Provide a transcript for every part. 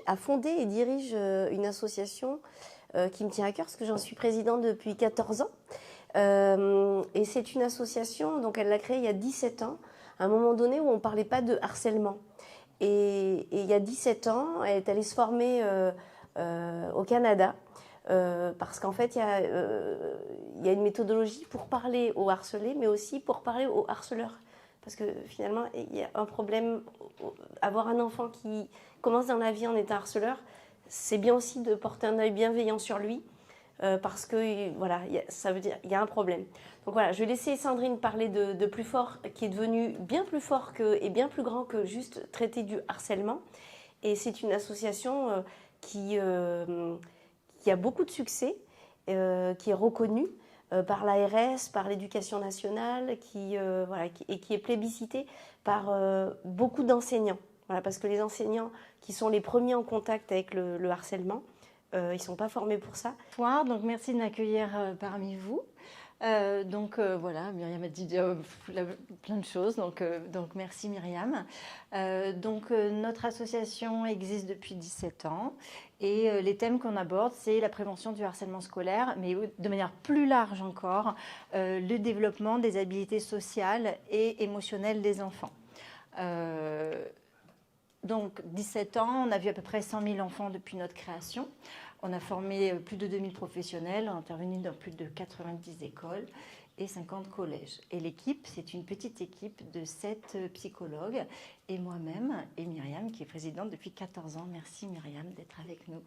a fondé et dirige une association qui me tient à cœur parce que j'en suis présidente depuis 14 ans. Et c'est une association, donc elle l'a créée il y a 17 ans, à un moment donné où on ne parlait pas de harcèlement. Et il y a 17 ans, elle est allée se former au Canada. Parce qu'en fait, il y a une méthodologie pour parler aux harcelés, mais aussi pour parler aux harceleurs. Parce que finalement, il y a un problème. Avoir un enfant qui commence dans la vie en étant harceleur, c'est bien aussi de porter un œil bienveillant sur lui, parce que voilà, ça veut dire qu'il y a un problème. Donc voilà, je vais laisser Sandrine parler de Plus Fort, qui est devenu bien plus fort et bien plus grand que juste traiter du harcèlement. Et c'est une association qui a beaucoup de succès, qui est reconnue par l'ARS, par l'Éducation nationale, et qui est plébiscitée par beaucoup d'enseignants. Voilà, parce que les enseignants qui sont les premiers en contact avec le harcèlement, ils ne sont pas formés pour ça. Bonsoir, donc merci de m'accueillir parmi vous. Voilà, Myriam a dit plein de choses, donc merci Myriam. Notre association existe depuis 17 ans et les thèmes qu'on aborde, c'est la prévention du harcèlement scolaire, mais de manière plus large encore, le développement des habiletés sociales et émotionnelles des enfants. Donc 17 ans, on a vu à peu près 100 000 enfants depuis notre création. On a formé plus de 2000 professionnels, intervenu dans plus de 90 écoles et 50 collèges. Et l'équipe, c'est une petite équipe de 7 psychologues et moi-même et Myriam qui est présidente depuis 14 ans. Merci Myriam d'être avec nous.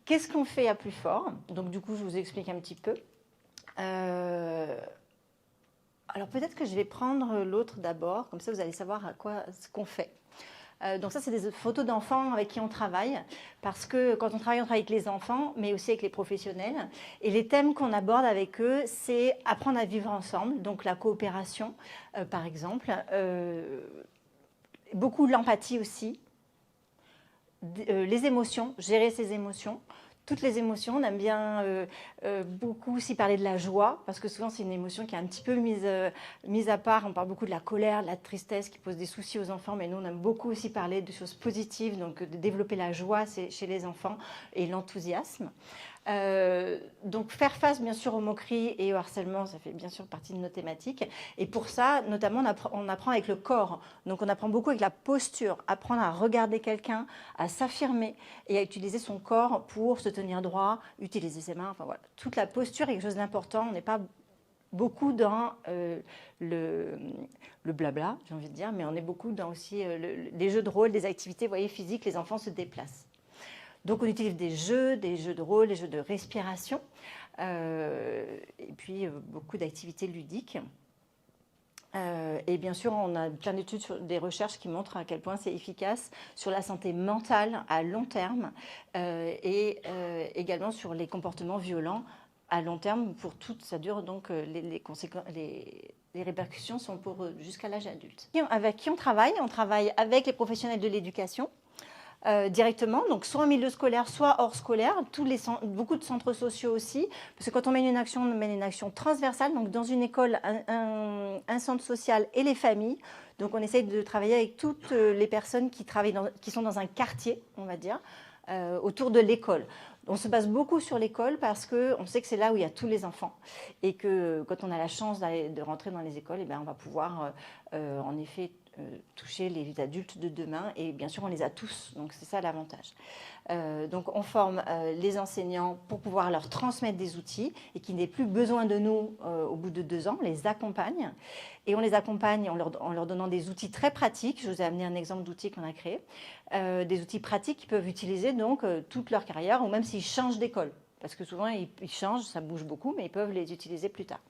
Qu'est-ce qu'on fait à Plus Fort? Donc du coup, je vous explique un petit peu. Alors peut-être que je vais prendre l'autre d'abord, comme ça vous allez savoir ce qu'on fait. Donc ça, c'est des photos d'enfants avec qui on travaille, parce que quand on travaille avec les enfants, mais aussi avec les professionnels. Et les thèmes qu'on aborde avec eux, c'est apprendre à vivre ensemble, donc la coopération, par exemple. Beaucoup de l'empathie aussi. Les émotions, gérer ses émotions. Toutes les émotions, on aime bien beaucoup aussi parler de la joie, parce que souvent c'est une émotion qui est un petit peu mise à part. On parle beaucoup de la colère, de la tristesse qui pose des soucis aux enfants, mais nous on aime beaucoup aussi parler de choses positives, donc de développer la joie chez les enfants et l'enthousiasme. Donc faire face bien sûr aux moqueries et au harcèlement, ça fait bien sûr partie de nos thématiques. Et pour ça, notamment, on apprend avec le corps. Donc on apprend beaucoup avec la posture, apprendre à regarder quelqu'un, à s'affirmer et à utiliser son corps pour se tenir droit, utiliser ses mains. Enfin voilà, toute la posture est quelque chose d'important. On n'est pas beaucoup dans le blabla, j'ai envie de dire, mais on est beaucoup dans aussi les jeux de rôle, des activités, vous voyez, physiques. Les enfants se déplacent. Donc on utilise des jeux de rôle, des jeux de respiration, et puis beaucoup d'activités ludiques. Et bien sûr, on a plein d'études, des recherches qui montrent à quel point c'est efficace sur la santé mentale à long terme et également sur les comportements violents à long terme. Pour toutes, ça dure donc les répercussions sont pour jusqu'à l'âge adulte. Avec qui on travaille? On travaille avec les professionnels de l'éducation. Directement, donc soit en milieu scolaire, soit hors scolaire, beaucoup de centres sociaux aussi, parce que quand on mène une action, on mène une action transversale, donc dans une école, un centre social et les familles. Donc on essaye de travailler avec toutes les personnes qui sont dans un quartier, on va dire, autour de l'école. On se base beaucoup sur l'école parce qu'on sait que c'est là où il y a tous les enfants et que quand on a la chance de rentrer dans les écoles, eh bien, on va pouvoir en effet toucher les adultes de demain et bien sûr on les a tous, donc c'est ça l'avantage. Donc on forme les enseignants pour pouvoir leur transmettre des outils et qu'ils n'aient plus besoin de nous au bout de 2 ans, on les accompagne et on les accompagne en leur donnant des outils très pratiques. Je vous ai amené un exemple d'outils qu'on a créé, des outils pratiques qu'ils peuvent utiliser donc toute leur carrière ou même s'ils changent d'école, parce que souvent ils changent, ça bouge beaucoup, mais ils peuvent les utiliser plus tard.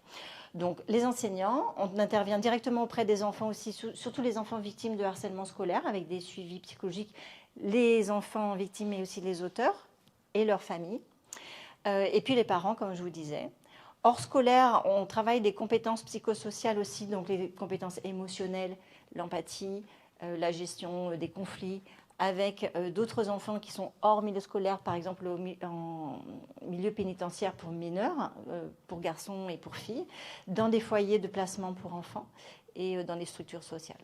Donc les enseignants, on intervient directement auprès des enfants aussi, surtout les enfants victimes de harcèlement scolaire avec des suivis psychologiques, les enfants victimes mais aussi les auteurs et leurs familles. Et puis les parents, comme je vous disais. Hors scolaire, on travaille des compétences psychosociales aussi, donc les compétences émotionnelles, l'empathie, la gestion des conflits, avec d'autres enfants qui sont hors milieu scolaire, par exemple en milieu pénitentiaire pour mineurs, pour garçons et pour filles, dans des foyers de placement pour enfants et dans des structures sociales.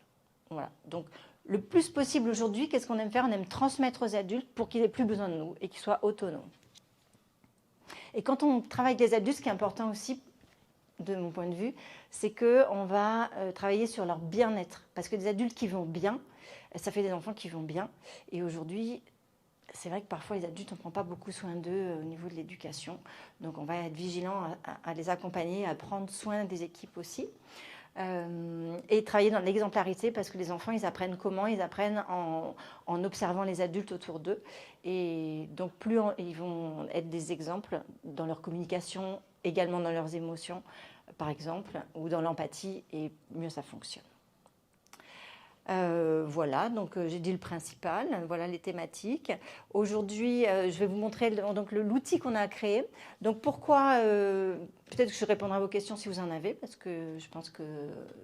Voilà. Donc le plus possible aujourd'hui, qu'est-ce qu'on aime faire? On aime transmettre aux adultes pour qu'ils n'aient plus besoin de nous et qu'ils soient autonomes. Et quand on travaille avec les adultes, ce qui est important aussi, de mon point de vue, c'est qu'on va travailler sur leur bien-être. Parce que des adultes qui vont bien, ça fait des enfants qui vont bien. Et aujourd'hui, c'est vrai que parfois les adultes, on ne prend pas beaucoup soin d'eux au niveau de l'éducation. Donc on va être vigilant à les accompagner, à prendre soin des équipes aussi. Et travailler dans l'exemplarité parce que les enfants, ils apprennent comment? Ils apprennent en observant les adultes autour d'eux. Et donc, ils vont être des exemples dans leur communication, également dans leurs émotions, par exemple, ou dans l'empathie, et mieux ça fonctionne. Voilà, donc j'ai dit le principal, voilà les thématiques. Aujourd'hui, je vais vous montrer l'outil qu'on a créé. Donc pourquoi, peut-être que je répondrai à vos questions si vous en avez, parce que je pense que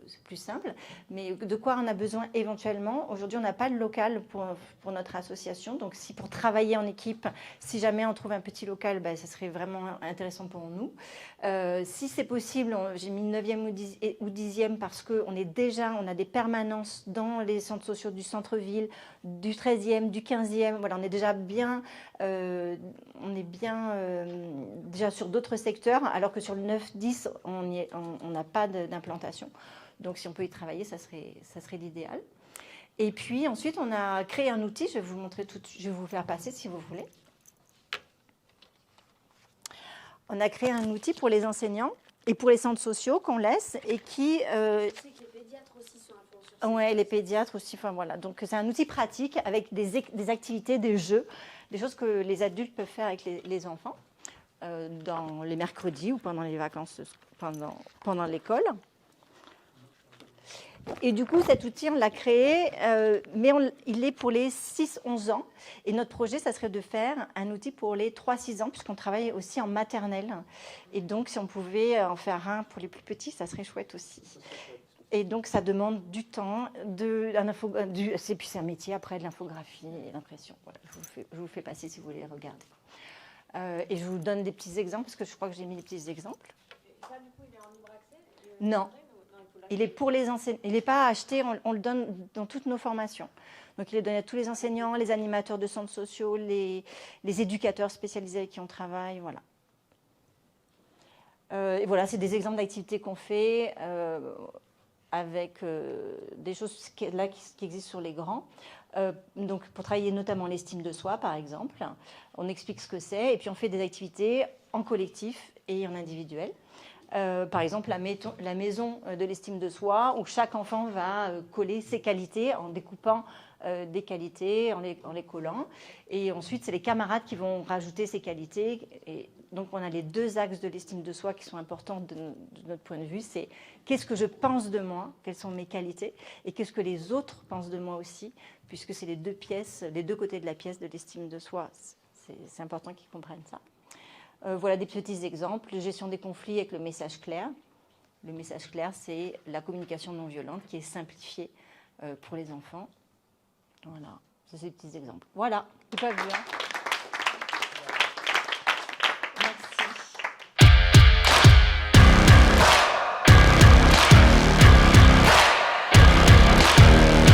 c'est plus simple. Mais de quoi on a besoin éventuellement? Aujourd'hui, on n'a pas de local pour notre association. Donc si pour travailler en équipe, si jamais on trouve un petit local, ben, ça serait vraiment intéressant pour nous. Si c'est possible, j'ai mis 9e ou 10e parce qu'on on a des permanences dans les centres sociaux du centre-ville, du 13e, du 15e. Voilà, on est déjà bien, déjà sur d'autres secteurs, alors que sur le 9-10, on n'a pas d'implantation. Donc si on peut y travailler, ça serait l'idéal. Et puis ensuite, on a créé un outil, je vais vous montrer je vais vous faire passer si vous voulez. On a créé un outil pour les enseignants et pour les centres sociaux qu'on laisse et qui... Je sais que les pédiatres aussi sont à fond sur ça. Oui, les pédiatres aussi. Enfin, voilà. Donc, c'est un outil pratique avec des activités, des jeux, des choses que les adultes peuvent faire avec les enfants dans les mercredis ou pendant les vacances, pendant l'école. Et du coup, cet outil, on l'a créé, mais il est pour les 6-11 ans. Et notre projet, ça serait de faire un outil pour les 3-6 ans, puisqu'on travaille aussi en maternelle. Et donc, si on pouvait en faire un pour les plus petits, ça serait chouette aussi. Et donc, ça demande du temps, puis c'est un métier après, de l'infographie et l'impression. Voilà, je vous fais passer si vous voulez regarder. Et je vous donne des petits exemples, parce que je crois que j'ai mis des petits exemples. Et ça, du coup, il est en libre accès? Non. Il est pour les enseignants. Il n'est pas acheté, on le donne dans toutes nos formations. Donc il est donné à tous les enseignants, les animateurs de centres sociaux, les éducateurs spécialisés avec qui on travaille. Voilà. Et voilà, c'est des exemples d'activités qu'on fait avec des choses qui existent sur les grands. Donc pour travailler notamment l'estime de soi, par exemple. On explique ce que c'est et puis on fait des activités en collectif et en individuel. Par exemple, la maison de l'estime de soi, où chaque enfant va coller ses qualités en découpant des qualités, en les collant. Et ensuite, c'est les camarades qui vont rajouter ces qualités. Et donc, on a les deux axes de l'estime de soi qui sont importants de notre point de vue. C'est qu'est-ce que je pense de moi, quelles sont mes qualités, et qu'est-ce que les autres pensent de moi aussi, puisque c'est les deux côtés de la pièce de l'estime de soi. C'est important qu'ils comprennent ça. Voilà des petits exemples. Gestion des conflits avec le message clair. Le message clair, c'est la communication non violente qui est simplifiée pour les enfants. Voilà, ça c'est des petits exemples. Voilà, c'est pas bien.